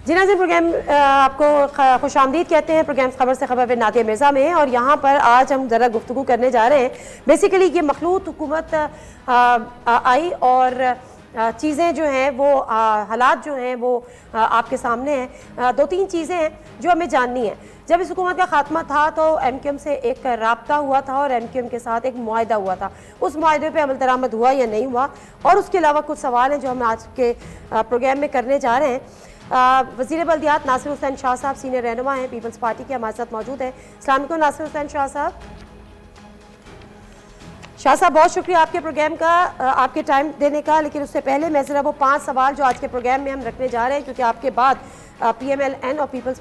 जी नाज़रीन, प्रोग्राम आपको खुश आमदीद कहते हैं। प्रोग्राम खबर से खबर पे नादिया मिर्ज़ा में है और यहाँ पर आज हम ज़रा गुफ्तगू करने जा रहे हैं। बेसिकली ये मखलूत हुकूमत आई और चीज़ें जो हैं वो हालात जो हैं वो आपके सामने हैं। दो तीन चीज़ें हैं जो हमें जाननी है। जब इस हुकूमत का खात्मा था तो MQM से एक राब्ता हुआ था और MQM के साथ एक मुआहदा हुआ था। उस मुआहदे पे अमल दरामद हुआ या नहीं हुआ, और उसके अलावा कुछ सवाल हैं जो हम आज के प्रोग्राम में करने जा रहे हैं। वज़ीर बल्दियात नासिर हुसैन शाह साहब सीनियर रहनुमा हैं पीपल्स पार्टी के, हमारे साथ मौजूद हैं। अस्सलाम वालेकुम नासिर हुसैन शाह साहब। शाह साहब, बहुत शुक्रिया आपके प्रोग्राम का, आपके टाइम देने का। लेकिन उससे पहले मैं ज़रा वो 5 सवाल जो आज के प्रोग्राम में हम रखने जा रहे हैं, क्योंकि आपके बाद PMLN और पीपल्स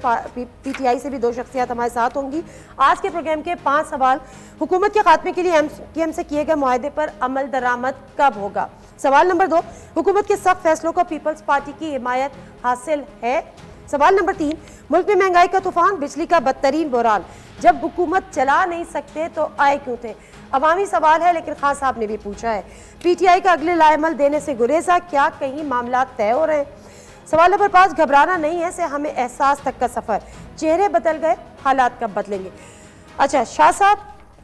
PTI से भी 2 शख्सियत हमारे साथ होंगी। आज के प्रोग्राम के 5 सवाल। हुकूमत के खात्मे के लिए MQM से किए गए मुआहदे पर अमल दरामद कब होगा? सवाल नंबर 2, हुकूमत के सख्त फैसलों को पीपल्स पार्टी की हिमायत हासिल है? सवाल नंबर 3, मुल्क में महंगाई का तूफान, बिजली का बदतरीन बहरान, जब हुकूमत चला नहीं सकते तो आए क्यों थे? अवामी सवाल है लेकिन खान साहब ने भी पूछा है। PTI का अगले लाएमल देने से गुरेजा, क्या कहीं मामला तय हो रहे हैं? सवाल नंबर 5, घबराना नहीं है से हमें एहसास तक का सफर, चेहरे बदल गए, हालात कब बदलेंगे? अच्छा शाह साहब,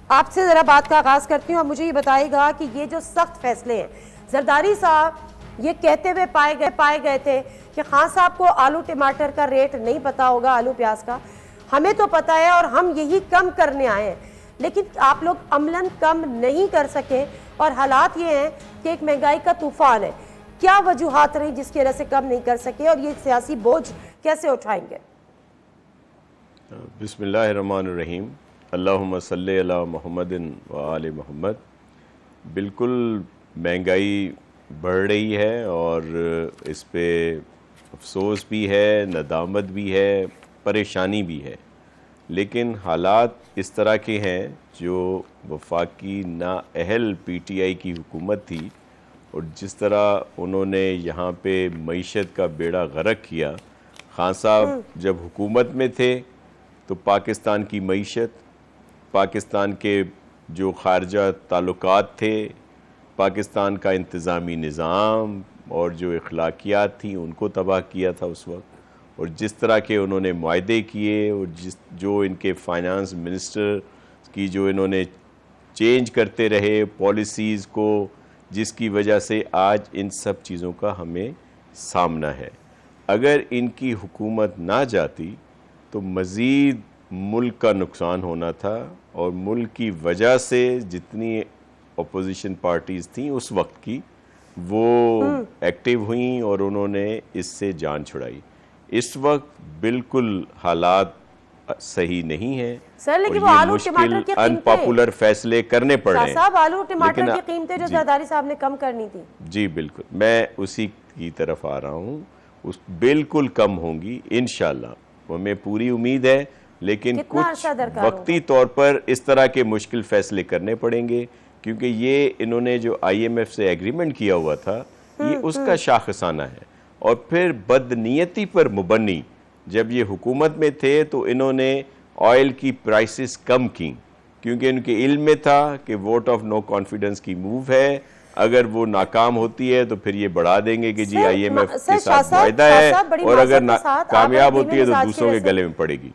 आपसे जरा बात का आगाज करती हूँ। अब मुझे ये बताइएगा कि ये जो सख्त फैसले हैं, जरदारी साहब ये कहते हुए पाए गए थे कि खान साहब को आलू टमाटर का रेट नहीं पता होगा, आलू प्याज का। हमें तो पता है और हम यही कम करने आए हैं, लेकिन आप लोग अमलन कम नहीं कर सके और हालात ये हैं कि एक महंगाई का तूफान है। क्या वजूहात रही जिसकी वजह से कम नहीं कर सके और ये सियासी बोझ कैसे उठाएंगे? बिस्मिल्लाहिर्रहमानिर्रहीम, अल्लाहुम्मा सल्ली अला मुहम्मदिन व आले मुहम्मद। बिल्कुल महंगाई बढ़ रही है और इस पे अफसोस भी है, नदामत भी है, परेशानी भी है। लेकिन हालात इस तरह के हैं जो वफाकी नाअहल PTI की हुकूमत थी और जिस तरह उन्होंने यहाँ पे मईशत का बेड़ा गर्क किया। खान साहब जब हुकूमत में थे तो पाकिस्तान की मईशत, पाकिस्तान के जो खारजा ताल्लुकात थे, पाकिस्तान का इंतज़ामी निज़ाम और जो अखलाकियात थी उनको तबाह किया था उस वक्त। और जिस तरह के उन्होंने मुआहदे किए और जो इनके फाइनेंस मिनिस्टर की जो इन्होंने चेंज करते रहे पॉलिसीज़ को, जिसकी वजह से आज इन सब चीज़ों का हमें सामना है। अगर इनकी हुकूमत ना जाती तो मज़ीद मुल्क का नुकसान होना था और मुल्क की वजह से जितनी अपोजिशन पार्टीज़ थीं उस वक्त की वो एक्टिव हुई और उन्होंने इससे जान छुड़ाई। इस वक्त बिल्कुल हालात सही नहीं है सर, लेकिन वो आलू टमाटर की अनपॉपुलर फैसले करने पड़े हैं। साहब, आलू टमाटर की कीमतें जो जरदारी साहब ने कम करनी थी। जी बिल्कुल, मैं उसी की तरफ आ रहा हूँ। उस बिल्कुल कम होंगी इंशाल्लाह, हमें पूरी उम्मीद है। लेकिन कुछ वक्ती तौर पर इस तरह के मुश्किल फैसले करने पड़ेंगे, क्योंकि ये इन्होंने जो IMF से एग्रीमेंट किया हुआ था ये उसका शाखसाना है। और फिर बदनीयती पर मुबन्नी जब ये हुकूमत में थे तो इन्होंने ऑयल की प्राइसेस कम की, क्योंकि इनके इल्म में था कि वोट ऑफ नो कॉन्फिडेंस की मूव है। अगर वो नाकाम होती है तो फिर ये बढ़ा देंगे कि जी IMF के साथ मुआहदा है, और अगर कामयाब होती है तो दूसरों के गले में पड़ेगी।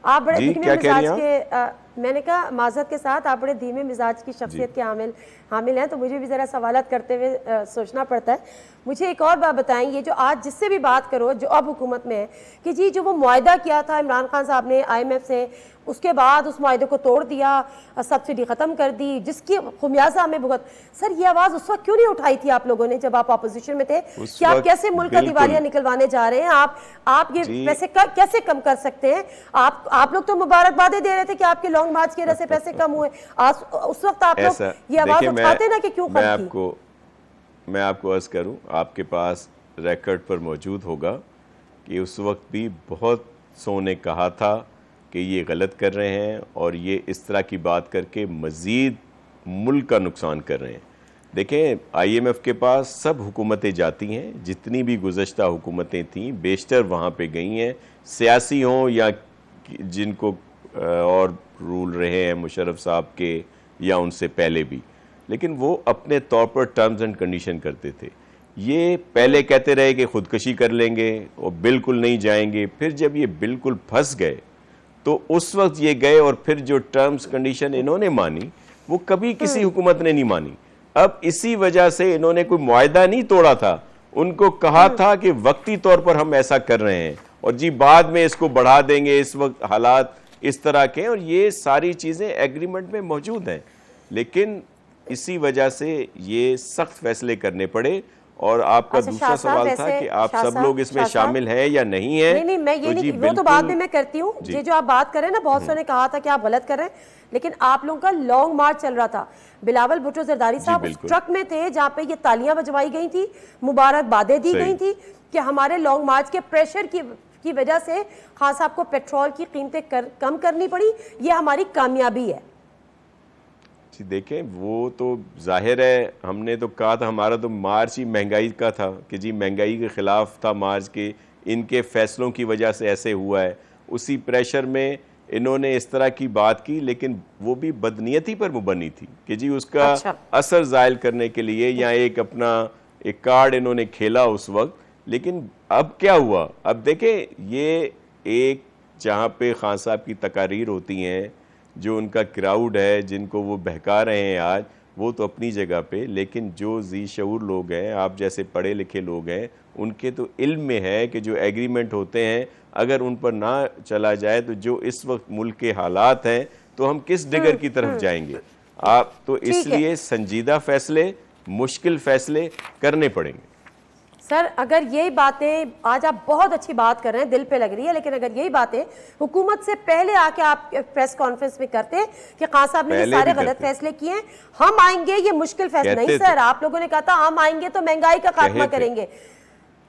आप बड़े धीमे मिजाज के, मैंने कहा माजरत के साथ, आप बड़े धीमे मिजाज की शख्सियत के हामिल हैं, तो मुझे भी ज़रा सवालत करते हुए सोचना पड़ता है। मुझे एक और बात बताएं, ये जो आज जिससे भी बात करो जो अब हुकूमत में है कि जी जो वो मुआहदा किया था इमरान खान साहब ने IMF से, उसके बाद उस मुआहदे को तोड़ दिया, सब्सिडी ख़त्म कर दी, जिसकी खुमियाजा हमें भुगत। सर, ये आवाज़ उस वक्त क्यों नहीं उठाई थी आप लोगों ने जब आप अपोजिशन में थे कि आप कैसे मुल्क का दिवालिया निकलवाने जा रहे हैं? आप ये पैसे कैसे कम कर सकते हैं? आप लोग तो मुबारकबादें दे रहे थे कि आपके लॉन्ग मार्च की वजह से पैसे कम हुए। उस वक्त आप लोग ये आवाज़ उठाते ना कि क्यों कम की? मैं आपको अर्ज करूं, आपके पास रिकॉर्ड पर मौजूद होगा कि उस वक्त भी बहुत सौ ने कहा था कि ये गलत कर रहे हैं और ये इस तरह की बात करके मज़ीद मुल्क का नुकसान कर रहे हैं। देखें, IMF के पास सब हुकूमतें जाती हैं, जितनी भी गुज़श्ता हुकूमतें थीं बेशतर वहाँ पे गई हैं, सियासी हों या जिनको और रूल रहे हैं मुशर्रफ साहब के या उनसे पहले भी। लेकिन वो अपने तौर पर टर्म्स एंड कंडीशन करते थे। ये पहले कहते रहे कि खुदकशी कर लेंगे और बिल्कुल नहीं जाएंगे, फिर जब ये बिल्कुल फंस गए तो उस वक्त ये गए और फिर जो टर्म्स कंडीशन इन्होंने मानी वो कभी किसी हुकूमत ने नहीं मानी। अब इसी वजह से इन्होंने कोई मुआहदा नहीं तोड़ा था, उनको कहा था कि वक्ती तौर पर हम ऐसा कर रहे हैं और जी बाद में इसको बढ़ा देंगे, इस वक्त हालात इस तरह के, और ये सारी चीज़ें एग्रीमेंट में मौजूद हैं। लेकिन इसी वजह से ये सख्त फैसले करने पड़े। और आपका दूसरा सवाल था कि आप सब लोग इसमें शामिल हैं या नहीं है। नहीं, मैं ये नहीं, वो तो बाद में मैं करती हूँ। ये जो आप बात कर रहे हैं ना, बहुत सारे ने कहा था कि आप गलत कर रहे हैं, लेकिन आप लोगों का लॉन्ग मार्च चल रहा था। बिलावल भुट्टो जरदारी साहब उस ट्रक में थे जहाँ पे ये तालियां बजवाई गई थी, मुबारकबादें दी गई थी कि हमारे लॉन्ग मार्च के प्रेशर की वजह से खान साहब को पेट्रोल की कीमतें कम करनी पड़ी। ये हमारी कामयाबी है। जी देखें, वो तो जाहिर है, हमने तो कहा था हमारा तो मार्च ही महंगाई का था कि जी महंगाई के ख़िलाफ़ था मार्च के, इनके फैसलों की वजह से ऐसे हुआ है। उसी प्रेशर में इन्होंने इस तरह की बात की, लेकिन वो भी बदनीयती पर मुबनी थी कि जी उसका असर ज़ायल करने के लिए या एक अपना एक कार्ड इन्होंने खेला उस वक्त। लेकिन अब क्या हुआ? अब देखें, ये एक जहाँ पे खान साहब की तकारीर होती हैं, जो उनका क्राउड है जिनको वो बहका रहे हैं आज, वो तो अपनी जगह पे, लेकिन जो जी शऊर लोग हैं, आप जैसे पढ़े लिखे लोग हैं, उनके तो इल्म में है कि जो एग्रीमेंट होते हैं अगर उन पर ना चला जाए तो जो इस वक्त मुल्क के हालात हैं तो हम किस डिगर की तरफ जाएंगे। आप तो इसलिए संजीदा फैसले, मुश्किल फैसले करने पड़ेंगे। सर, अगर यही बातें, आज आप बहुत अच्छी बात कर रहे हैं, दिल पे लग रही है, लेकिन अगर यही बातें हुकूमत से पहले आके आप प्रेस कॉन्फ्रेंस में करते कि खान साहब ने सारे गलत फैसले किए, हम आएंगे ये मुश्किल फैसले नहीं सर, आप लोगों ने कहा था हम आएंगे तो महंगाई का खात्मा करेंगे।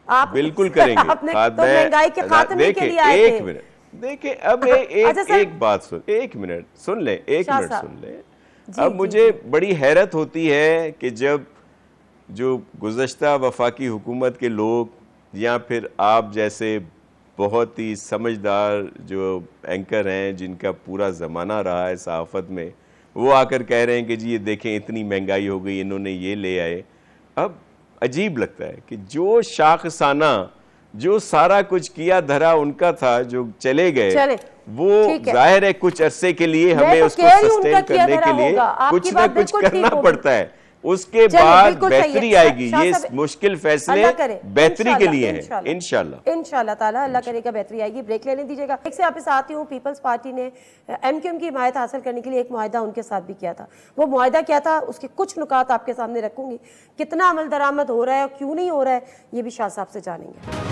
आप बिल्कुल करेंगे, आपने तो महंगाई के खात्मे के लिए आए थे। एक मिनट देखिए, अब एक बात सुन, एक मिनट सुन ले, एक मिनट सुन ले। अब मुझे बड़ी हैरत होती है कि जब जो गुज़श्ता वफाकी हुकूमत के लोग या फिर आप जैसे बहुत ही समझदार जो एंकर हैं जिनका पूरा ज़माना रहा है सहाफ़त में, वो आकर कह रहे हैं कि जी ये देखें इतनी महंगाई हो गई, इन्होंने ये ले आए। अब अजीब लगता है कि जो शाखसाना जो सारा कुछ किया धरा उनका था, जो चले गए, वो जाहिर है कुछ अरसे के लिए हमें उसको सस्टेन करने के लिए कुछ ना कुछ करना पड़ता है, उसके बाद बेहतरी आएगी। ये मुश्किल फैसले बेहतरी के लिए हैं, इंशाल्लाह ताला अल्लाह करेगा बेहतरी आएगी। ब्रेक लेने दीजिएगा। एक से वापस आती हूँ। पीपल्स पार्टी ने एमक्यूएम की हिमायत हासिल करने के लिए एक मुआहदा उनके साथ भी किया था। वो मुआहदा क्या था, उसके कुछ नुकात आपके सामने रखूंगी। कितना अमल दरामद हो रहा है और क्यों नहीं हो रहा है, ये भी शाह साहब से जानेंगे।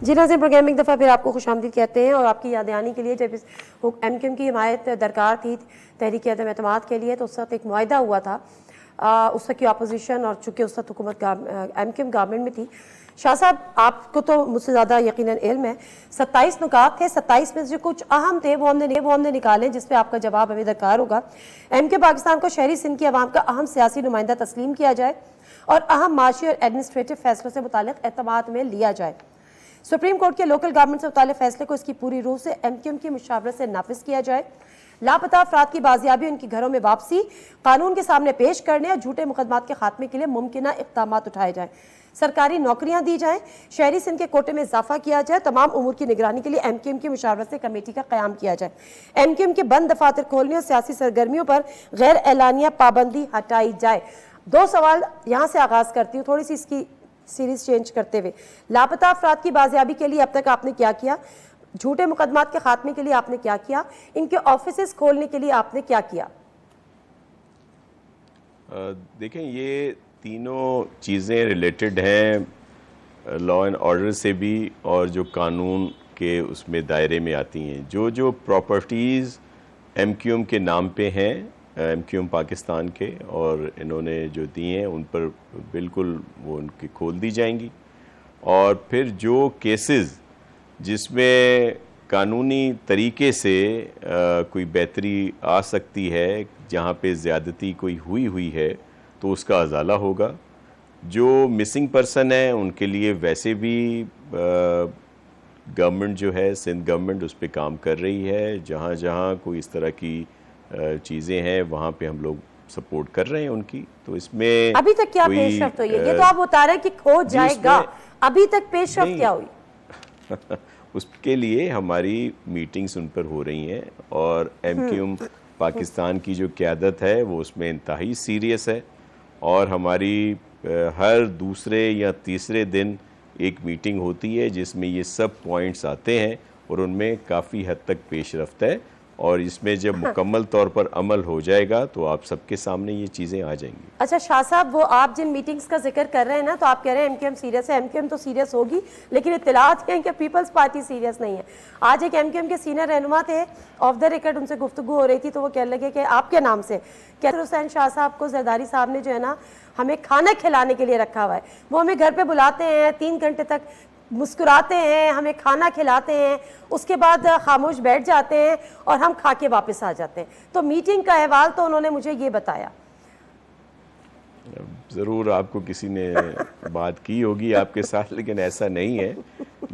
जी नाज़रीन, प्रोग्राम एक दफ़ा फिर आपको खुशामदीद कहते हैं और आपकी याद आने के लिए, जब इस एमक्यूएम की हिमायत दरकार थी तहरीक अदम एतमाद के लिए, तो उस वक्त एक मुआहदा हुआ था। उस वक्त की अपोजिशन और चूँकि उस वक्त हुकूमत एमक्यूएम गवर्नमेंट में थी। शाह साहब, आपको तो मुझसे ज़्यादा यकीनन इल्म है, 27 नुकात थे, 27 में से कुछ अहम थे वो हमने निकाले, जिस पे आपका जवाब हमें दरकार होगा। एमक्यूएम पाकिस्तान को शहरी सिंध की आवाम का अहम सियासी नुमाइंदा तस्लीम किया जाए और अहम माशी और एडमिनिस्ट्रेटिव फैसलों से मुताल्लिक़ एतमाद में लिया जाए। सुप्रीम कोर्ट के लोकल गवर्नमेंट से मुताल्लिक़ फैसले को इसकी पूरी रूह से एमक्यूएम की मुशावरत से नाफिज किया जाए। लापता अफराद की बाजियाबी, उनकी घरों में वापसी, कानून के सामने पेश करने और झूठे मुकदमात के खात्मे के लिए मुमकिना इक़दाम उठाए जाएं। सरकारी नौकरियां दी जाएं, शहरी सिंध के कोटे में इजाफा किया जाए। तमाम उमूर की निगरानी के लिए एमक्यूएम की मुशावरत से कमेटी का क़याम किया जाए। एमक्यूएम के बंद दफातर खोलने और सियासी सरगर्मियों पर गैर एलानिया पाबंदी हटाई जाए। 2 सवाल यहाँ से आगाज़ करती हूँ, थोड़ी सी इसकी सीरीज चेंज करते हुए। लापता अफराद की बाजियाबी के लिए अब तक आपने क्या किया? झूठे मुकदमात के खात्मे के लिए आपने क्या किया? इनके ऑफिसेस खोलने के लिए आपने क्या किया? देखें, ये तीनों चीज़ें रिलेटेड हैं लॉ एंड ऑर्डर से भी और जो कानून के उसमें दायरे में आती हैं। जो प्रॉपर्टीज़ एमक्यूएम के नाम पे हैं, एमक्यूएम पाकिस्तान के, और इन्होंने जो दी हैं उन पर बिल्कुल वो उनकी खोल दी जाएंगी। और फिर जो केसेस जिसमें कानूनी तरीके से कोई बेहतरी आ सकती है, जहाँ पे ज़्यादती कोई हुई है, तो उसका अजाला होगा। जो मिसिंग पर्सन है उनके लिए वैसे भी गवर्नमेंट जो है, सिंध गवर्नमेंट उस पर काम कर रही है। जहाँ जहाँ कोई इस तरह की चीज़ें हैं वहाँ पे हम लोग सपोर्ट कर रहे हैं उनकी। तो इसमें अभी तक क्या पेशरफ्त हुई है? ये तो आप बता रहे हैं कि हो जाएगा, अभी तक पेशरफ्त क्या हुई? उसके लिए हमारी मीटिंग्स उन पर हो रही हैं और एमक्यूएम पाकिस्तान की जो क़यादत है वो उसमें इंतहाई सीरियस है और हमारी हर दूसरे या तीसरे दिन एक मीटिंग होती है जिसमें ये सब पॉइंट्स आते हैं और उनमें काफ़ी हद तक पेशरफ्त है और इसमें जब मुकम्मल तौर पर अमल हो जाएगा तो आप सबके सामने ये चीज़ें आ जाएंगी। अच्छा शाह साहब, वो आप जिन मीटिंग्स का जिक्र कर रहे हैं ना, तो आप कह रहे हैं एमक्यूएम सीरियस है। एमक्यूएम तो सीरियस होगी, लेकिन इत्तलात हैं कि पीपल्स पार्टी सीरियस नहीं है। आज एक एमक्यूएम के सीनियर रहनुमा थे, ऑफ द रिकॉर्ड उनसे गुफ्तगू हो रही थी, तो वो कहने लगे कि आपके नाम से कैसर हुसैन शाह साहब को जरदारी साहब ने जो है ना हमें खाना खिलाने के लिए रखा हुआ है। वो हमें घर पर बुलाते हैं, 3 घंटे तक मुस्कुराते हैं, हमें खाना खिलाते हैं, उसके बाद खामोश बैठ जाते हैं और हम खा के वापस आ जाते हैं। तो मीटिंग का अहवाल तो उन्होंने मुझे ये बताया। ज़रूर आपको किसी ने बात की होगी आपके साथ, लेकिन ऐसा नहीं है।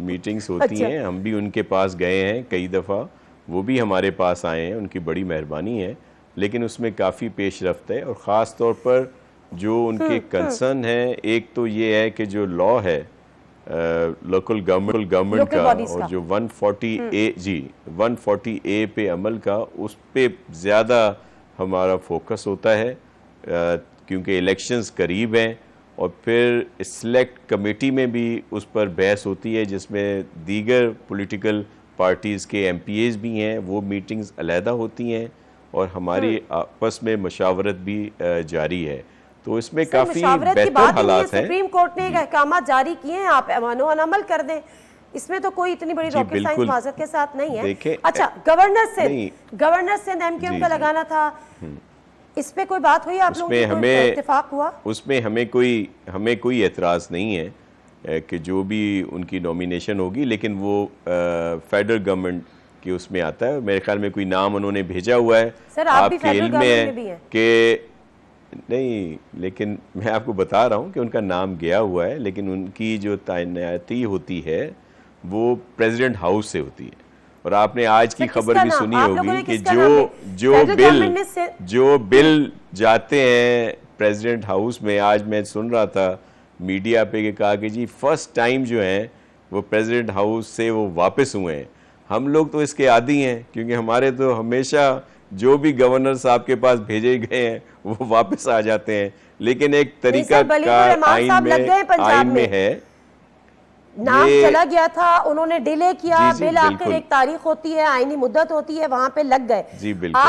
मीटिंग्स होती हैं, हम भी उनके पास गए हैं कई दफ़ा, वो भी हमारे पास आए हैं, उनकी बड़ी मेहरबानी है, लेकिन उसमें काफ़ी पेशरफ्त है। और ख़ास तौर पर जो उनके कंसर्न है, एक तो ये है कि जो लॉ है लोकल गवर्नमेंट का और जो 140A पे अमल का, उस पे ज़्यादा हमारा फोकस होता है क्योंकि इलेक्शंस करीब हैं और फिर सिलेक्ट कमेटी में भी उस पर बहस होती है जिसमें दीगर पॉलिटिकल पार्टीज़ के MPAs भी हैं। वो मीटिंग्स अलहदा होती हैं और हमारी आपस में मशावरत भी जारी है। तो इसमें काफी बेहतर हालात हैं। सुप्रीम कोर्ट ने अहकाम जारी किए हैं, आप अमल कर दें, इसमें तो कोई इतनी बड़ी रॉकेट साइंस माजरत के साथ नहीं है। अच्छा, गवर्नर सिंध एमक्यूएम का लगाना था, इस पे कोई बात हुई आप लोगों की? कोई इत्तेफाक हुआ? उसमें हमें कोई एतराज नहीं है कि जो भी उनकी नॉमिनेशन होगी, लेकिन वो फेडरल गवर्नमेंट की उसमें आता है। मेरे ख्याल में कोई नाम उन्होंने भेजा हुआ है, आपके इल्म में है कि नहीं, लेकिन मैं आपको बता रहा हूं कि उनका नाम गया हुआ है, लेकिन उनकी जो तैनाती होती है वो प्रेसिडेंट हाउस से होती है। और आपने आज की खबर भी सुनी होगी कि जो बिल जाते हैं प्रेसिडेंट हाउस में, आज मैं सुन रहा था मीडिया पे कि कहा कि जी फर्स्ट टाइम जो है वो प्रेसिडेंट हाउस से वो वापस हुए हैं। हम लोग तो इसके आदी हैं क्योंकि हमारे तो हमेशा जो भी गवर्नर साहब के पास भेजे गए हैं वो वापस आ जाते हैं, लेकिन एक तरीका का आइन में है। नाम चला गया था, उन्होंने डिले किया, बिल आखिर एक तारीख होती है, आईनी मुद्दत होती है, वहां पे लग गए। जी बिल्कुल।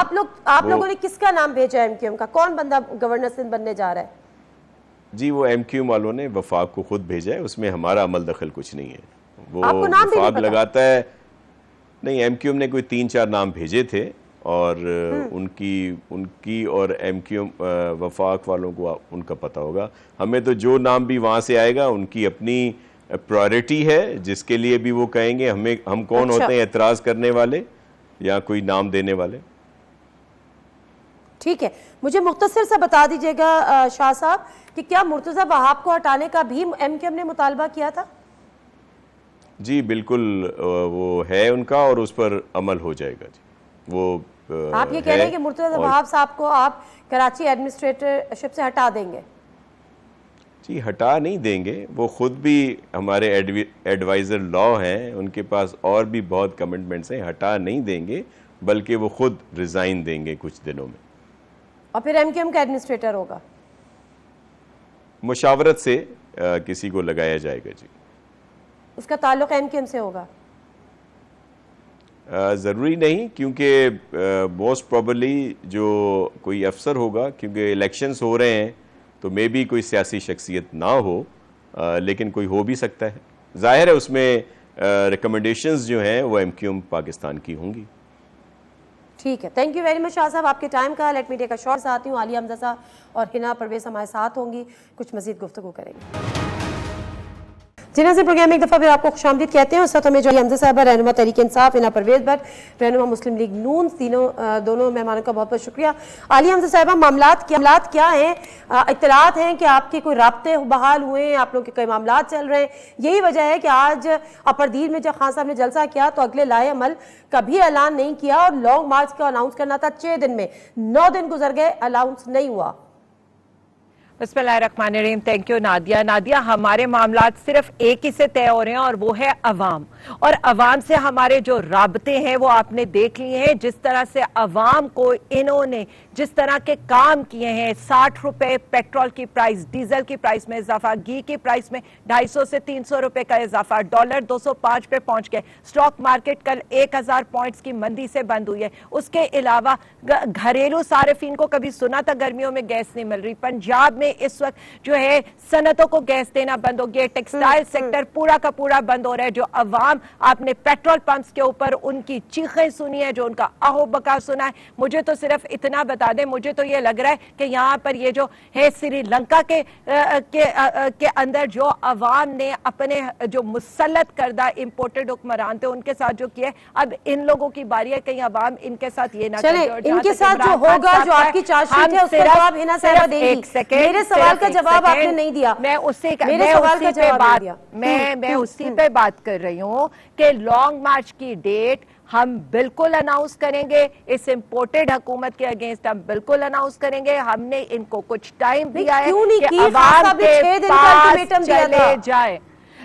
आप लोगों ने किसका नाम भेजा एमक्यूएम का? कौन बंदा गवर्नर सिंध बनने जा रहा है? जी वो एमक्यूएम वालों ने वफाक को खुद भेजा है, उसमें हमारा अमल दखल कुछ नहीं है। वो वफाक लगाता है। नहीं, एमक्यूएम ने कोई 3-4 नाम भेजे थे और उनकी और एमक्यूएम वफाक वालों को उनका पता होगा। हमें तो जो नाम भी वहाँ से आएगा उनकी अपनी प्रायोरिटी है, जिसके लिए भी वो कहेंगे। हम कौन होते हैं एतराज़ करने वाले या कोई नाम देने वाले? ठीक है, मुझे मुख्तसर सा बता दीजिएगा शाह साहब कि क्या मुर्तज़ा वहाब को हटाने का भी एमक्यूएम ने मुतालबा किया था? जी बिल्कुल, वो है उनका और उस पर अमल हो जाएगा। जी वो आप ये कह रहे हैं कि मुर्तज़ा वहाब साहब को आप कराची एडमिनिस्ट्रेटरशिप से हटा देंगे? जी हटा नहीं देंगे, वो खुद भी हमारे एडवाइज़र लॉ हैं, उनके पास और भी बहुत कमिटमेंट्स हैं। हटा नहीं देंगे, बल्कि वो खुद रिज़ाइन देंगे कुछ दिनों में। और फिर एमक्यूएम का एडमिनिस्ट्रेटर होगा? मुशावरत से किसी को लगाया जाएगा। जी उसका ताल्लुक एमक्यूएम से होगा? ज़रूरी नहीं, क्योंकि मोस्ट प्रोबेबली जो कोई अफसर होगा, क्योंकि इलेक्शंस हो रहे हैं तो मे भी कोई सियासी शख्सियत ना हो, लेकिन कोई हो भी सकता है। जाहिर है उसमें रिकमेंडेशंस जो हैं वो एमक्यूएम पाकिस्तान की होंगी। ठीक है, thank you very much Shah साहब आपके टाइम का। Let me take a short. आती हूँ आलिया हमजा और हिना परवेज हमारे साथ होंगी, कुछ मजीद गुफ्तगू करेंगे। जिन्हें से प्रोग्राम एक दफ़ा फिर आपको खुशामदीद कहते हैं। उस वक्त हमें जो हमजा साहबा, रहनुमा तहरीक इंसाफ, इना परवेज भट्ट, रहनुमा मुस्लिम लीग नून, दोनों मेहमानों का बहुत बहुत शुक्रिया। आलिया हमजा साहबा, मामलात क्या हैं? इत्तलात हैं कि आपके कोई राब्ते बहाल हुए हैं, आप लोग के कोई मामलात चल रहे हैं? यही वजह है कि आज अपरदीर में जब खान साहब ने जलसा किया तो अगले लाए अमल कभी ऐलान नहीं किया और लॉन्ग मार्च का अनाउंस करना था 6 दिन में, 9 दिन गुजर गए, अनाउंस नहीं हुआ। बिस्मिल्लाहिर्रहमानिर्रहीम। Thank you Nadia. नादिया, हमारे मामलात सिर्फ एक ही से तय हो रहे हैं और वो है अवाम, और अवाम से हमारे जो राबते हैं वो आपने देख लिए हैं। जिस तरह से अवाम को इन्होंने जिस तरह के काम किए हैं, 60 रुपए पेट्रोल की प्राइस, डीजल की प्राइस में इजाफा, घी की प्राइस में 250 से 300 रुपए का इजाफा, डॉलर 205 पे पहुंच गए, स्टॉक मार्केट कल 1000 पॉइंट्स की मंदी से बंद हुई है। उसके अलावा घरेलू सार्फिन को कभी सुना था गर्मियों में गैस नहीं मिल रही। पंजाब में इस वक्त जो है सनतों को गैस देना बंद हो गया, टेक्सटाइल सेक्टर पूरा का पूरा बंद हो रहा है। जो अवाम, आपने पेट्रोल पंप्स के ऊपर उनकी चीखें सुनी है, जो उनका आहो बका सुना है। मुझे तो सिर्फ इतना बता दें, मुझे तो ये लग रहा है कि यहाँ पर ये जो है श्रीलंका के अंदर जो अवाम ने अपने जो मुसल्लत करदा इंपोर्टेड हुक्मरान थे उनके साथ जो किया, अब इन लोगों की बारी है कहीं अवाम इनके साथ ये ना करे। इनके साथ जो होगा, जो आपकी चार्जशीट है उसका जवाब हिना साहबा देंगी। मेरे सवाल का जवाब आपने नहीं दिया। मैं उसी पे बात कर रही हूँ कि लॉन्ग मार्च की डेट हम बिल्कुल अनाउंस करेंगे। इस इंपोर्टेड हुकूमत के अगेंस्ट हम बिल्कुल अनाउंस करेंगे। हमने इनको कुछ टाइम दिया है कि अवाम के पास चले जाए।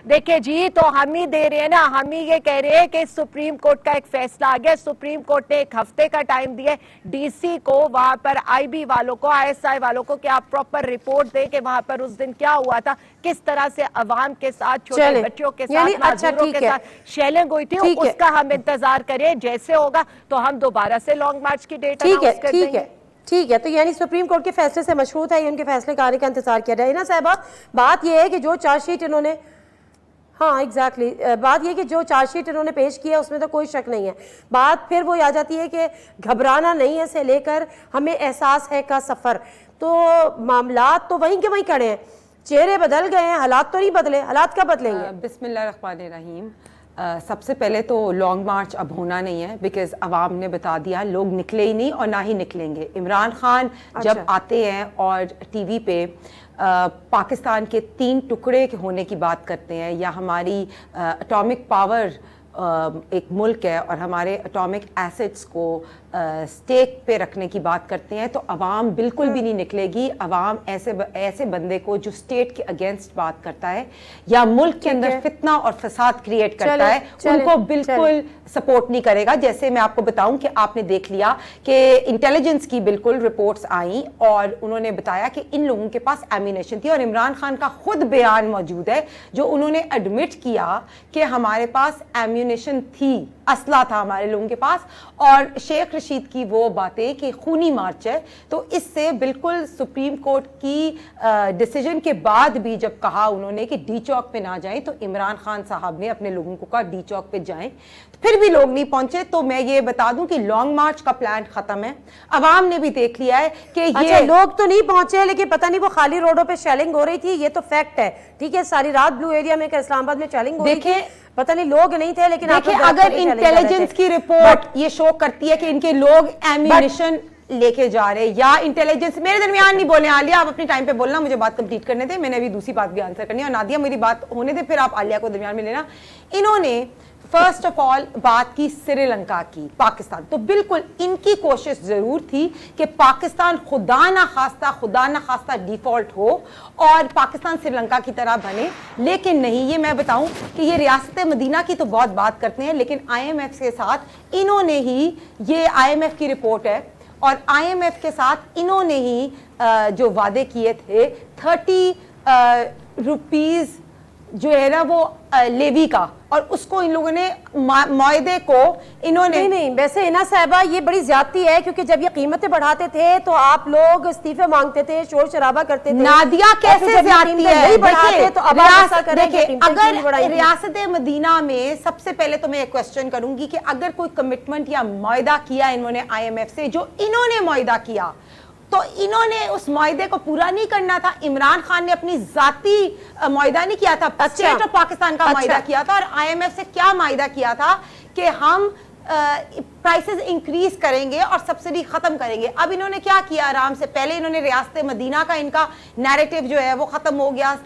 देखिए जी, तो हम ही दे रहे हैं ना, हम ही ये कह रहे हैं कि सुप्रीम कोर्ट का एक फैसला आ गया। सुप्रीम कोर्ट ने 1 हफ्ते का टाइम दिया डीसी को, वहां पर आईबी वालों को, आईएसआई वालों को, कि आप प्रॉपर रिपोर्ट दें कि वहां पर उस दिन क्या हुआ था, किस तरह से अवाम के साथ, छोटे बच्चों के साथ, माजूरों के साथ शेलिंग हुई थी। उसका हम इंतजार करें, जैसे होगा तो हम दोबारा से लॉन्ग मार्च की डेट अनाउंस कर देंगे। ठीक है, तो यानी सुप्रीम कोर्ट के फैसले से मशरूत है, उनके फैसले का आने का इंतजार किया जाए ना साहबा। बात यह है कि जो चार्जशीट इन्होंने, हाँ एग्जैक्टली, बात यह कि जो चार्जशीट इन्होंने पेश किया उसमें तो कोई शक नहीं है। बात फिर वो आ जाती है कि घबराना नहीं है से लेकर हमें एहसास है का सफ़र। तो मामलात तो वहीं के वहीं खड़े हैं, चेहरे बदल गए हैं, हालात तो नहीं बदले। हालात कब बदलेंगे? बिस्मिल्लाहिर्रहमानिर्रहीम। सबसे पहले तो लॉन्ग मार्च अब होना नहीं है, बिकॉज अवाम ने बता दिया, लोग निकले ही नहीं और ना ही निकलेंगे। इमरान खान जब आते हैं और टीवी पे पाकिस्तान के 3 टुकड़े होने की बात करते हैं, या हमारी एटॉमिक पावर एक मुल्क है और हमारे एटॉमिक एसेट्स को स्टेक पे रखने की बात करते हैं, तो अवाम बिल्कुल भी नहीं निकलेगी। अवाम ऐसे बंदे को जो स्टेट के अगेंस्ट बात करता है या मुल्क के अंदर फितना और फसाद क्रिएट करता है, उनको बिल्कुल सपोर्ट नहीं करेगा। जैसे मैं आपको बताऊं कि आपने देख लिया कि इंटेलिजेंस की बिल्कुल रिपोर्ट्स आई और उन्होंने बताया कि इन लोगों के पास एम्यूनेशन थी, और इमरान खान का खुद बयान मौजूद है जो उन्होंने एडमिट किया कि हमारे पास एम्यूनेशन थी, असला था हमारे लोगों के पास। और शेख रशीद की वो बातें कि खूनी मार्च है, तो इससे बिल्कुल सुप्रीम कोर्ट की डिसीजन के बाद भी जब कहा उन्होंने कि डी चौक पे ना जाएं, तो इमरान खान साहब ने अपने लोगों को कहा डी चौक पे जाएं, तो फिर भी लोग नहीं पहुंचे। तो मैं ये बता दूं कि लॉन्ग मार्च का प्लान खत्म है। अवाम ने भी देख लिया है कि ये लोग तो नहीं पहुंचे, लेकिन पता नहीं वो खाली रोडों पे शेलिंग हो रही थी, ये तो फैक्ट है। ठीक है, सारी रात ब्लू एरिया में इस्लामाबाद में शेलिंग हो रही थी, पता नहीं लोग नहीं थे। लेकिन देखिए, अगर इंटेलिजेंस की रिपोर्ट ये शो करती है कि इनके लोग एम्यूनिशन लेके जा रहे, या इंटेलिजेंस, मेरे दरमियान नहीं बोले आलिया, आप अपने टाइम पे बोलना, मुझे बात कंप्लीट करने दे, मैंने अभी दूसरी बात भी आंसर करनी है। और नादिया मेरी बात होने दे, फिर आप आलिया को दरमियान में लेना। इन्होंने फर्स्ट ऑफ ऑल बात की श्रीलंका की, पाकिस्तान, तो बिल्कुल इनकी कोशिश जरूर थी कि पाकिस्तान खुदा ना खास्ता डिफॉल्ट हो और पाकिस्तान श्रीलंका की तरह बने, लेकिन नहीं। ये मैं बताऊं कि ये रियासत मदीना की तो बहुत बात करते हैं, लेकिन IMF के साथ इन्होंने ही, ये IMF की रिपोर्ट है, और IMF के साथ इन्होंने ही जो वादे किए थे 30 रुपीज जो है ना वो लेवी का, और उसको इन लोगों ने मुआहदे को इन्होंने नहीं वैसे इना साहबा ये बड़ी ज्यादती है, क्योंकि जब ये कीमतें बढ़ाते थे तो आप लोग इस्तीफे मांगते थे, शोर शराबा करते थे। नादिया कैसे ज्यादती है? नहीं बढ़ाते तो अब अगर रियासत मदीना में, सबसे पहले तो मैं एक क्वेश्चन करूंगी कि अगर कोई कमिटमेंट या मुआहदा किया इन्होंने IMF से, जो इन्होंने मुआहदा किया तो इन्होंने उस मुआहदे को पूरा नहीं करना था। इमरान खान ने अपनी जाती मुआहदा नहीं किया था, स्टेट ऑफ पाकिस्तान का मुआहदा किया था। और IMF से क्या मुआहदा किया था कि हम प्राइसेस इंक्रीज करेंगे और सब्सिडी खत्म करेंगे। अब इन्होंने क्या किया, आराम से पहले इन्होंने रियासत मदीना का इनका नैरेटिव जो है वो खत्म हो गया,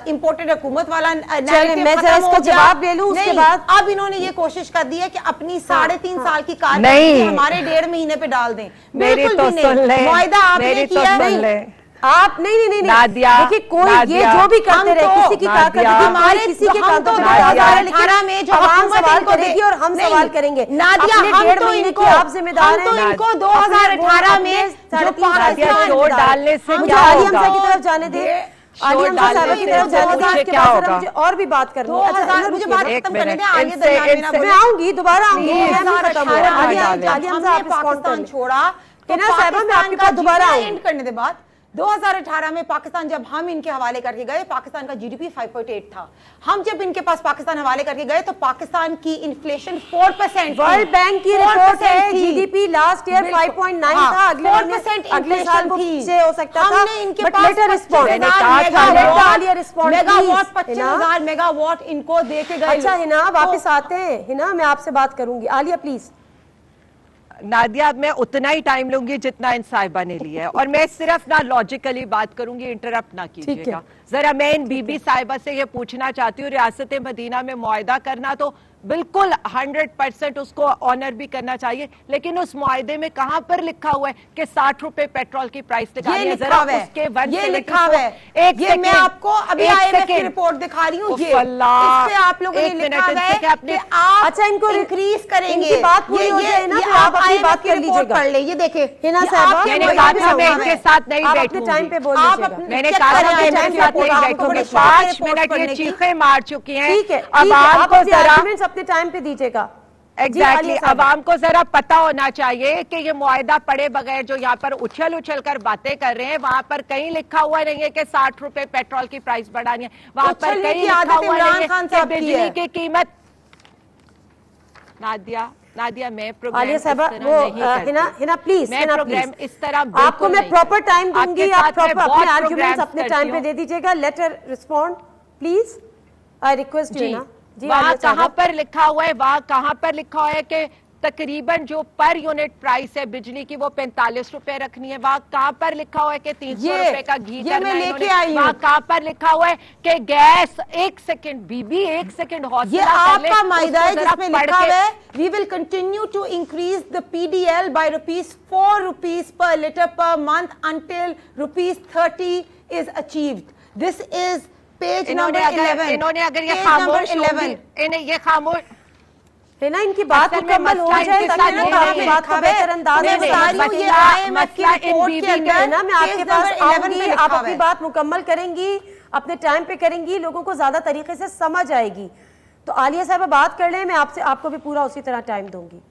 इंपोर्टेड हुकूमत वाला नैरेटिव खत्म हो गया। जवाब ले लूं उसके बाद अब इन्होंने ये कोशिश कर दी है कि अपनी 3.5 साल की कारकर्दगी हमारे 1.5 महीने पे डाल दें। बिल्कुल भी नहीं, मुआहदा आपने किया नहीं, आप नहीं देखिए कोई ये जो भी करते रहे, किसी की कारकर्दगी हमारे किसी के काम तो 2018 में जो आवाम सवाल करेगी और हम सवाल करेंगे। नादिया हम तो इनको आप जिम्मेदार हैं, इनको 2018 में जो पाकिस्तान वोट डालने से मुझे क्या आलिम होगा, साहब की तरफ जाने दें, आलिम साहब की तरफ जाने दें, क्या होगा, मुझे और भी बात करनी है। अच्छा मुझे बात खत्म करने दें, आगे दरमियान में मैं आऊंगी, दोबारा आऊंगी। आलिम साहब पाकिस्तान छोड़ा तो साहब मैं आपके पास दोबारा एंड करने के बाद 2018 में पाकिस्तान जब हम इनके हवाले करके गए, पाकिस्तान का GDP 5.8 था। हम जब इनके पास पाकिस्तान हवाले करके गए तो पाकिस्तान की इन्फ्लेशन 4%। वर्ल्ड बैंक की रिपोर्ट है GDP लास्ट ईयर 5.9 था, अगले साल से हो सकता था। हमने इनके पास 25,000 मेगावाट 25,000 मेगावाट इनको दे के गए। अच्छा हिना वापस आते हैं, हिना मैं आपसे बात करूंगी। आलिया प्लीज। नादिया मैं उतना ही टाइम लूंगी जितना इन साहिबा ने लिया है, और मैं सिर्फ ना लॉजिकली बात करूंगी, इंटरप्ट ना कीजिएगा। जरा मैं इन बीबी साहिबा से ये पूछना चाहती हूँ, रियासत मदीना में मुआहदा करना तो बिल्कुल 100% उसको ऑनर भी करना चाहिए, लेकिन उस मुआहदे में कहां पर लिखा हुआ है कि 60 रुपए पेट्रोल की प्राइस लगानी है? जरा उसके ये लिखा हुआ है, ये मैं आपको अभी IMF की रिपोर्ट दिखा रही हूँ। ये इस पे आप लोगों ने लिखा हुआ है कि आप अच्छा इनको इंक्रीज करेंगे। बात पूरी हो जाए ना, आप अपनी बात कर लीजिएगा। पढ़ ले, ये देखे हिना साहब, मैंने कहा था मैं इनके साथ नहीं बैठूंगी, टाइम पे बोल लीजिएगा। मैंने कहा था मैं इनके साथ नहीं बैठूंगी। 5 मिनट ये चीखें मार चुकी हैं। ठीक है, आवाम को जरा अपने टाइम पे दीजिएगा। एग्जैक्टली अवाम को जरा पता होना चाहिए कि ये मुआहदा पड़े बगैर जो यहाँ पर उछल उछल कर बातें कर रहे हैं, वहां पर कहीं लिखा हुआ नहीं है कि 60 रुपए पेट्रोल की प्राइस बढ़ानी है, वहां पर कहीं लिखा हुआ नहीं है कि बिजली की कीमत। नादिया मैं प्रोग्राम हिना प्लीज, मैं प्रोग्राम इस तरह आपको मैं प्रॉपर टाइम दूंगी, आप अपने आर्गुमेंट्स अपने टाइम पे दे दीजिएगा। Let her respond please, I request you ना। वहाँ कहाँ पर लिखा हुआ है, वहाँ कहाँ पर लिखा हुआ है कि तकरीबन जो पर यूनिट प्राइस है बिजली की वो 45 रुपए रखनी है? वहाँ कहाँ पर लिखा हुआ है कि 300 रुपए का घी करना है? वहाँ कहाँ पर लिखा हुआ है कि गैस? एक सेकंड बीबी, एक सेकंड हौसला, ये आपका मायदा है जिसमें लिखा हुआ है we will continue to increase the PDL by ₹4 per liter per month until ₹30 is achieved. This is page number 11। इन्होंने अगर ये खामोश इन्हें ये खामोश है ना, इनकी बात मुकम्मल हो जाए ताकि लोग आपकी बात को बेहतर अंदाज में समझ ये IMF की रिपोर्ट के अंदर ना, मैं आपके पास आऊंगी, आप अपनी बात मुकम्मल करेंगी, अपने टाइम पे करेंगी, लोगों को ज्यादा तरीके से समझ आएगी। तो आलिया साहब बात कर लें, मैं आपको भी पूरा उसी तरह टाइम दूंगी।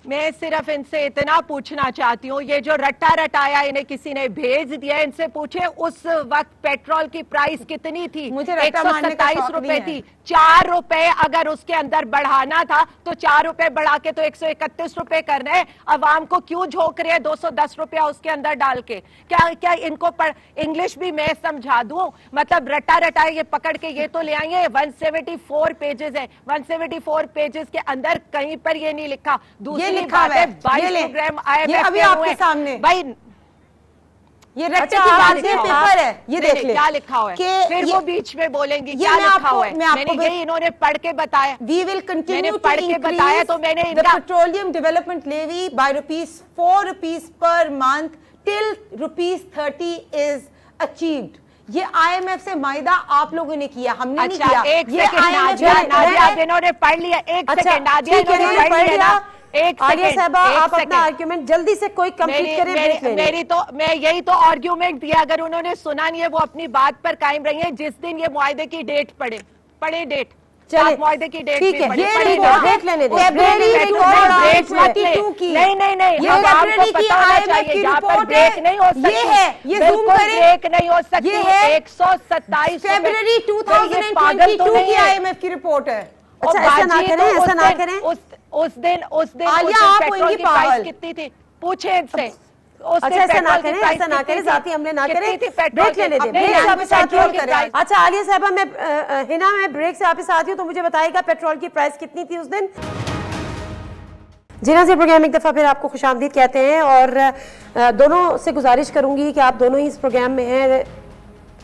मैं सिर्फ इनसे इतना पूछना चाहती हूँ, ये जो रट्टा रटाया इन्हें किसी ने भेज दिया, इनसे पूछे उस वक्त पेट्रोल की प्राइस कितनी थी? मुझे 127 रुपए थी। 4 रुपए अगर उसके अंदर बढ़ाना था तो 4 रुपए बढ़ा के तो 131 रुपए करना है। अवाम को क्यों झोंक रहे हैं 210 रुपया उसके अंदर डाल के? क्या इनको इंग्लिश भी मैं समझा दूं? मतलब रट्टा रटाए ये पकड़ के ये तो ले आएंगे। 174 पेजेस है, 174 पेजेस के अंदर कहीं पर ये नहीं लिखा। दूसरी बात है 22 प्रोग्राम IMF अभी आपके सामने भाई, ये रट्टे की बात है, पेपर है, ये देख ले क्या लिखा हुआ है। फिर वो बीच में बोलेंगी क्या लिखा हुआ है। मैंने यही इन्होंने पढ़ के बताया। वी विल कंटिन्यू पढ़ के बताया तो मैंने the petroleum development levy by ₹4 per month till ₹30 is achieved. ये IMF से मायदा आप लोगों ने किया, हमने नहीं किया। ये नादिया इन्होंने पढ़ लिया। एक सेकंड नादिया इन्होंने पढ़ लिया। आलिया साहबा आप अपना आर्ग्यूमेंट जल्दी से कोई कंप्लीट करें। मैं यही तो आर्ग्यूमेंट दिया। अगर उन्होंने सुना नहीं है वो अपनी बात पर कायम रही है। जिस दिन ये मुआहदे की डेट पढ़े डेट, चलिए मुआहदे की डेट ठीक है, ये रिपोर्ट देख लेने दो। नहीं आपको पता होना चाहिए यहाँ पर ब्रेक नहीं हो सकती। ये है, ये जूम करें, ब्रेक नहीं हो सकती। ये है 127 फरवरी 2022 की IMF की रिपोर्ट है। अच्छा ऐसा ना करें, ऐसा ना करें। उस दिन आलिया आप होंगी प्राइस कितनी थी? पूछे इनसे। अच्छा ऐसा ना करें, ऐसा ना करें, जाती हमले ना करें, ब्रेक लेने दें, ब्रेक से आपके साथ करें। अच्छा आलिया साहबा, मैं हिना, मैं ब्रेक से आपके साथ हूँ, तो मुझे बताइएगा पेट्रोल की प्राइस कितनी थी उस दिन? जी नाज़रीन, प्रोग्राम एक दफ़ा फिर आपको खुशामदीद कहते हैं और दोनों से गुजारिश करूंगी कि आप दोनों ही इस प्रोग्राम में हैं,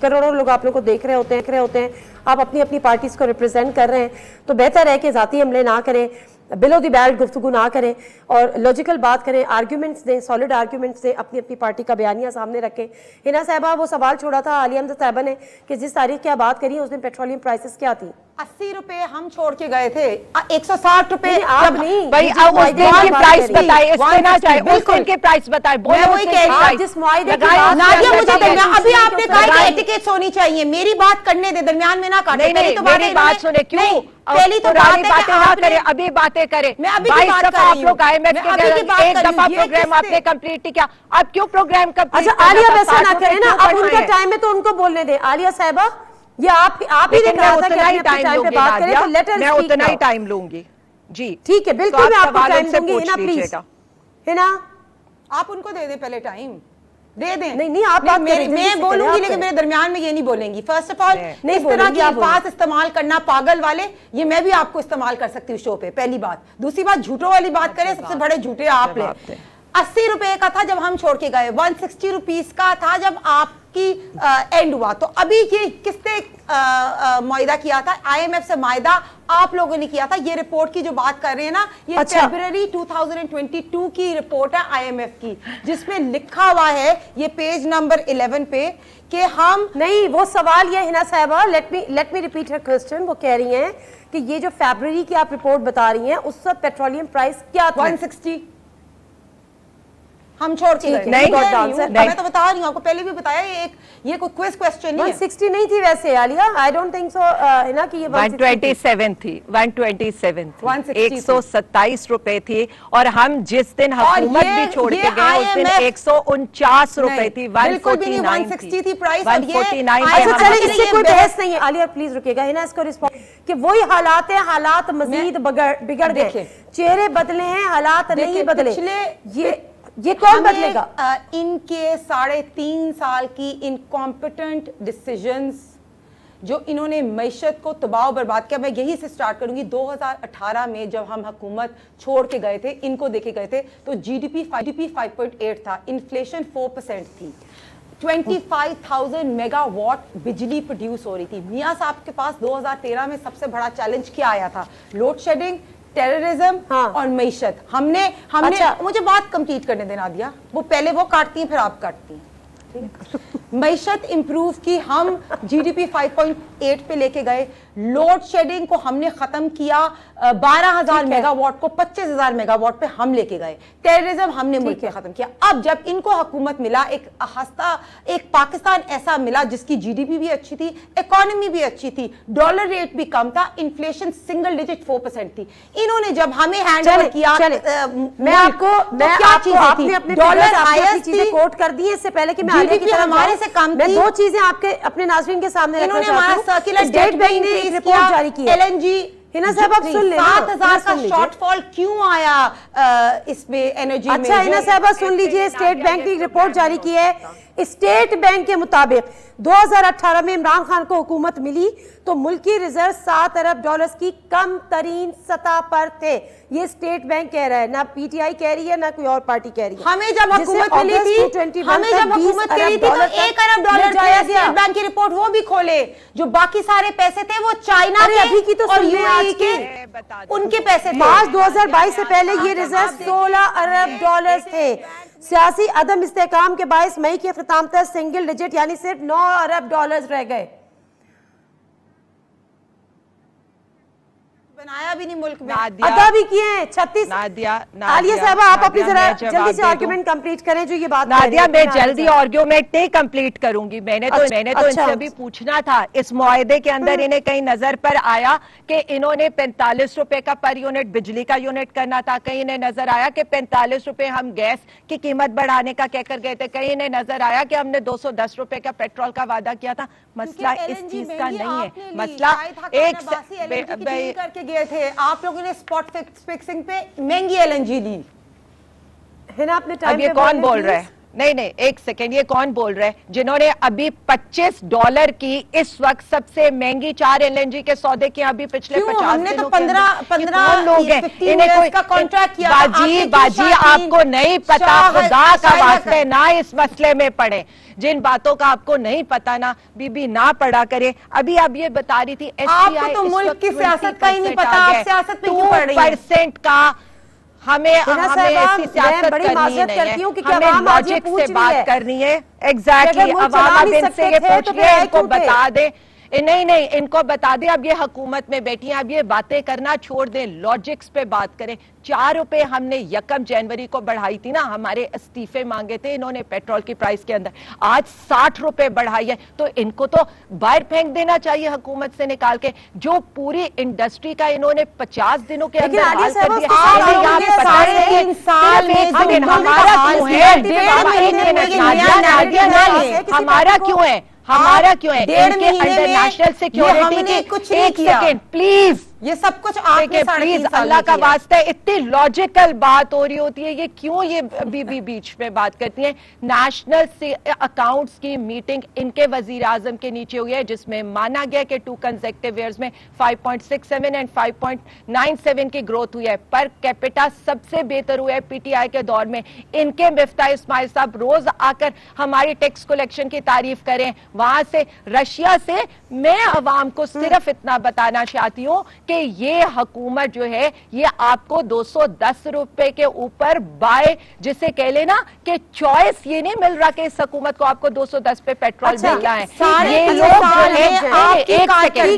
करोड़ों लोग आप लोगों को देख रहे होते हैं, आप अपनी अपनी पार्टीज़ को रिप्रेजेंट कर रहे हैं, तो बेहतर है कि ज़ाती हमले ना करें, बिलो द बेल्ट गुफ्तगू ना करें और लॉजिकल बात करें, आर्ग्यूमेंट्स दें, सॉलिड आर्ग्यूमेंट्स दें, अपनी अपनी पार्टी का बयानिया सामने रखें। हिना साहबा, वो सवाल छोड़ा था आलिया हमजा साहबा ने कि जिस तारीख की आप बात करी उस दिन पेट्रोलियम प्राइसेस क्या थी? 80 रुपए हम छोड़ के गए थे, 160 रुपए आप नहीं भाई, अब उस दिन की प्राइस बताए, इससे ना जाए, उस दिन की प्राइस बताए। मैं वही कह रही हूं, जिस मुआहदे की नादिया, मुझे दरमियान, अभी आपने कहा एटिकेट्स होनी चाहिए, मेरी बात करने दे, दरमियान में ना काटे। नहीं, मेरी बात सुने, क्यों पहली तो बात है बातें ना करें, अभी बातें करें। मैं अभी 22 दफा आप लोग IMF के एक दफा प्रोग्राम आपने आपने कंप्लीट नहीं किया, अब क्यों प्रोग्राम कंप्लीट? अच्छा आलिया, वैसा ना करें ना, अब उनका टाइम है तो उनको बोलने दें। आलिया साहबा, ये आप ही देख रहा था कि अपने टाइम पे बात करें, तो लेट अस मैं स्पीक उतना ही नाउ। टाइम लूंगी जी, ठीक है, बिल्कुल मैं आपको टाइम दूंगी। हिना प्लीज, हिना आप उनको दे दें, पहले टाइम दे दें। नहीं आप बात करें, मैं बोलूंगी लेकिन मेरे दरमियान में ये नहीं बोलेंगी। फर्स्ट ऑफ ऑल, इस तरह के अल्फाज इस्तेमाल करना पागल वाले, ये मैं भी आपको इस्तेमाल कर सकती हूँ शो पे, पहली बात। दूसरी बात, झूठों वाली बात करें, सबसे बड़े झूठे आप ले। 80 रुपए का था जब हम छोड़ के गए, 160 रुपीज का था जब आपकी एंड हुआ। तो अभी ये किसने मुआहिदा किया था? IMF से मुआहिदा आप लोगों ने किया था। ये रिपोर्ट की जो बात कर रहे हैं ना, ये फरवरी 2022 की रिपोर्ट है IMF की, जिसमें लिखा हुआ है, ये पेज नंबर 11 पे, कि हम नहीं, वो सवाल ये हिना साहबा, लेट मी रिपीट हर क्वेश्चन। वो कह रही हैं कि ये जो फरवरी की आप रिपोर्ट बता रही हैं, उस वक्त पेट्रोलियम प्राइस क्या था? 160 हम छोड़ के गए। नहीं, मैं तो बता रही हूँ आपको, पहले भी बताया, ये कोई क्विज क्वेश्चन नहीं है। 160 नहीं थी वैसे Alia, I don't think so है ना कि ये 127 थी, 127 थी, 127 रुपए थी। और हम जिस दिन हुकूमत भी छोड़ के गए उस दिन 149 रुपए थी, 160 थी प्राइस। 149। चलिए, इससे कोई बहस नहीं है। आलिया प्लीज रुकेगा, है ना, इसको रिस्पॉन्ड कि वही हालात है, हालात मजीद बिगड़ गए, चेहरे बदले हैं, हालात नहीं बदले। ये कौन बदलेगा? इनके 3.5 साल की इनकॉम्पिटेंट डिसीजंस जो इन्होंने मैशत को तबाह बर्बाद किया। मैं यही से स्टार्ट करूंगी। 2018 में जब हम हुकूमत छोड़ के गए थे, इनको देखे गए थे, तो GDP 5.8 था, इन्फ्लेशन 4% थी, 25,000 मेगावाट बिजली प्रोड्यूस हो रही थी। मियां साहब के पास 2013 में सबसे बड़ा चैलेंज क्या आया था? लोड शेडिंग, टेररिज्म और मैशत। हमने अच्छा, मुझे बात कंप्लीट करने देना दिया, वो पहले वो काटती हैं फिर आप काटती हैं। मैशत इंप्रूव की, हम GDP 5.8 पे लेके गए, लोड शेडिंग को हमने खत्म किया, 12,000 मेगावाट को 25,000 मेगावाट पे हम लेके गए, टेररिज्म हमने मुल्क में खत्म किया। अब जब इनको हुकूमत मिला, एक पाकिस्तान ऐसा मिला जिसकी GDP भी अच्छी थी, इकोनॉमी भी अच्छी थी, डॉलर रेट भी कम था, इन्फ्लेशन सिंगल डिजिट 4% थी। इन्होंने जब हमें हैंड ओवर किया, मैं आपको आपने अपने डॉलर हाईएस्ट चीजें कोट कर दी है। इससे पहले कि मैं आगे की तरफ हमारे से कम मैं दो चीजें आपके अपने नाज़रीन के सामने रखना चाहती हूं। हमारा सर्कुलर स्टेट बैंक ने एक रिपोर्ट जारी की है, LNG। हिना साहब आप सुन लें, 7,000 का शॉर्टफॉल क्यों आया इसमें एनर्जी में? अच्छा हिना साहब सुन लीजिए, स्टेट बैंक ने एक रिपोर्ट जारी की है। स्टेट बैंक के मुताबिक 2018 में इमरान खान को हुकूमत मिली तो मुल्की रिजर्व 7 अरब डॉलर्स की कम तरीन सतह पर थे। ये स्टेट बैंक कह रहा है, ना PTI कह रही है, ना कोई और पार्टी कह रही है। हमें जब हुकूमत मिली थी, हमें जब हुकूमत मिली थी तो 1 अरब डॉलर थे। स्टेट बैंक की रिपोर्ट वो भी खोले, जो बाकी सारे पैसे थे वो चाइना के अभी की तो और UAE के उनके पैसे थे। मार्च 2022 से पहले ये रिजर्व 16 अरब डॉलर थे। सियासी अदम इस्तेकाम के बायस मई के खिताम तक सिंगल डिजिट यानी सिर्फ 9 अरब डॉलर्स रह गए। बनाया भी नहीं मुल्क में, अदा भी किए हैं 36। आलिया साहब आप अपनी जरा जल्दी से आर्गुमेंट कंप्लीट करें जो ये बात नादिया, मैं जल्दी आर्गुमेंट नहीं कंप्लीट करूंगी। मैंने तो इनसे भी पूछना था, इस मुआहदे के अंदर इन्हें कहीं नजर पर आया कि इन्होंने 45 रुपए का पर यूनिट बिजली का यूनिट करना था, कहीं इन्हें नजर आया कि 45 रुपए हम गैस की कीमत बढ़ाने का कहकर गए थे, कहीं इन्हें नजर आया कि हमने 210 रुपए का पेट्रोल का वादा किया था। मसला इस चीज का नहीं है, मसला एक करके गए थे आप लोगों ने स्पॉट फिक्सिंग पे महंगी LNG ली है ना। अब ये कौन बोल रहा है? नहीं नहीं, एक सेकेंड, ये कौन बोल रहे हैं जिन्होंने अभी $25 की इस वक्त सबसे महंगी 4 LNG के सौदे के अभी पिछले 50 दिनों तो के 15 लोग हैं इन्हें कोई का कॉन्ट्रैक्ट किया। बाजी आपको नहीं पता, खुदा का वास्ते ना इस मसले में पड़े। जिन बातों का आपको नहीं पता ना बीबी ना पढ़ा करे। अभी आप ये बता रही थी आपको तो मुल्क की सियासत का ही नहीं पता, आप सियासत में क्यों पढ़ रही हैं? 2% का हमें ऐसी सियासत करनी नहीं है, हमें लॉजिक से बात करनी है। एग्जैक्टली, अवाम अब इनसे ये पूछ लिया, इनको बता दे। नहीं नहीं, इनको बता दें अब ये हुकूमत में बैठी हैं, अब ये बातें करना छोड़ दें, लॉजिक्स पे बात करें। 4 रुपए हमने 1 जनवरी को बढ़ाई थी ना, हमारे इस्तीफे मांगे थे इन्होंने पेट्रोल की प्राइस के अंदर, आज 60 रुपए बढ़ाई है। तो इनको तो बाहर फेंक देना चाहिए हुकूमत से निकाल के। जो पूरी इंडस्ट्री का इन्होंने 50 दिनों के अंदर हाल कर दिया। हमारा क्यों है, हमारा क्यों है? इनके अंडर नेशनल सिक्योरिटी कुछ नहीं किया। प्लीज ये सब कुछ आपके प्लीज अल्लाह का वास्ता, इतनी लॉजिकल बात हो रही होती है, ये क्यों ये बीबी बीच में बात करती है? नेशनल अकाउंट्स की मीटिंग इनके वजीर आजम के नीचे हुई है, जिसमें माना गया कि 2 कंसेक्टिव ईयर्स में 5.67 एंड 5.97 की ग्रोथ हुई है। पर कैपिटा सबसे बेहतर हुआ है पीटीआई के दौर में। इनके मिफ्ता इस्माइल साहब रोज आकर हमारी टैक्स कलेक्शन की तारीफ करें। वहां से रशिया से मैं अवाम को सिर्फ इतना बताना चाहती हूं कि ये हुकूमत जो है ये आपको 210 रुपए के ऊपर बाय, जिसे कह लेना कि चॉइस ये नहीं मिल रहा कि इस हुकूमत को आपको 210 पे पेट्रोल मिलना है। ये लोग जो है एक सेकंड,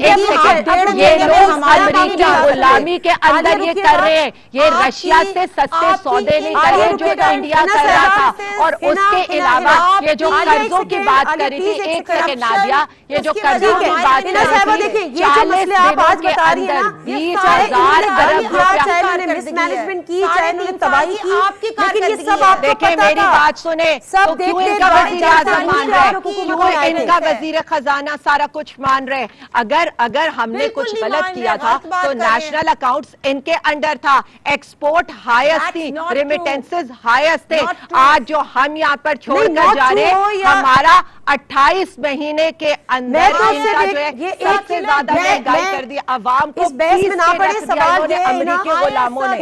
ये लोग अमेरिकी गुलामी के अंदर ये कर रहे हैं। ये रशिया से सस्ते सौदे नहीं कर रहे जो इंडिया कर रहा था। और उसके अलावा ये जो कर्जों की बात करी थी, एक सेकंड नादिया, ये जो कर्जों की बात करी थी 40 दिनों के अंदर 20,000 अरब रुपया मिसमैनेजमेंट की, चाहे उन्होंने तबाही की, लेकिन ये सब आपको देखें मेरी बात सुने, तो क्यों इनका वजीर आजम मान रहे हैं, क्यों इनका वजीर खजाना सारा कुछ मान रहे हैं? अगर हमने कुछ गलत किया था तो नेशनल अकाउंट्स इनके अंडर था, एक्सपोर्ट हाईएस्ट थी, रेमिटेंसेस हाईएस्ट थे। आज जो हम यहाँ पर छोड़कर जा रहे हैं, हमारा 28 महीने के अंदर इनका जो है सबसे ज्यादा महंगाई कर दी। अवाम को इस बहस में ना पड़े। सवाल ये अमेरिकी गुलामों ने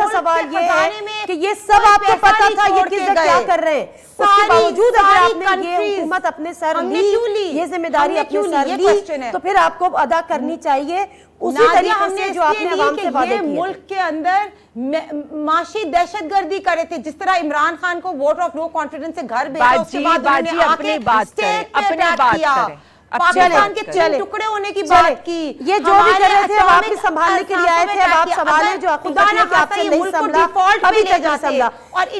सवाल ये है कि ये सब आपको पता था ये किस क्या कर रहे हैं, उसके बावजूद अगर आपने ये हुकूमत अपने सर ली, ये जिम्मेदारी अपने सर ली, तो फिर आपको अदा करनी चाहिए उसी तरीके से जो आपने अवाम से वादे किए। मुल्क के अंदर माशी दहशतगर्दी करे थे, जिस तरह इमरान खान को वोट ऑफ नो कॉन्फिडेंस से घर भेजा, उसके बाद उन्होंने अपनी बात करें, पाकिस्तान के 3 टुकड़े होने की बात की। ये जो भी कर रहे थे आप भी संभालने के लिए आए थे, अब आप संभालें जो आपसे नहीं संभला, अभी तक नहीं संभला।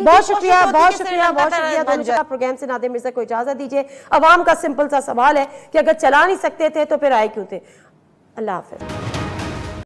बहुत शुक्रिया, बहुत शुक्रिया, बहुत शुक्रिया। प्रोग्राम से नादिर मिर्जा को इजाजत दीजिए। अवाम का सिंपल सा सवाल है कि अगर चला नहीं सकते थे तो फिर आए क्यों थे? अल्लाह हाफिज।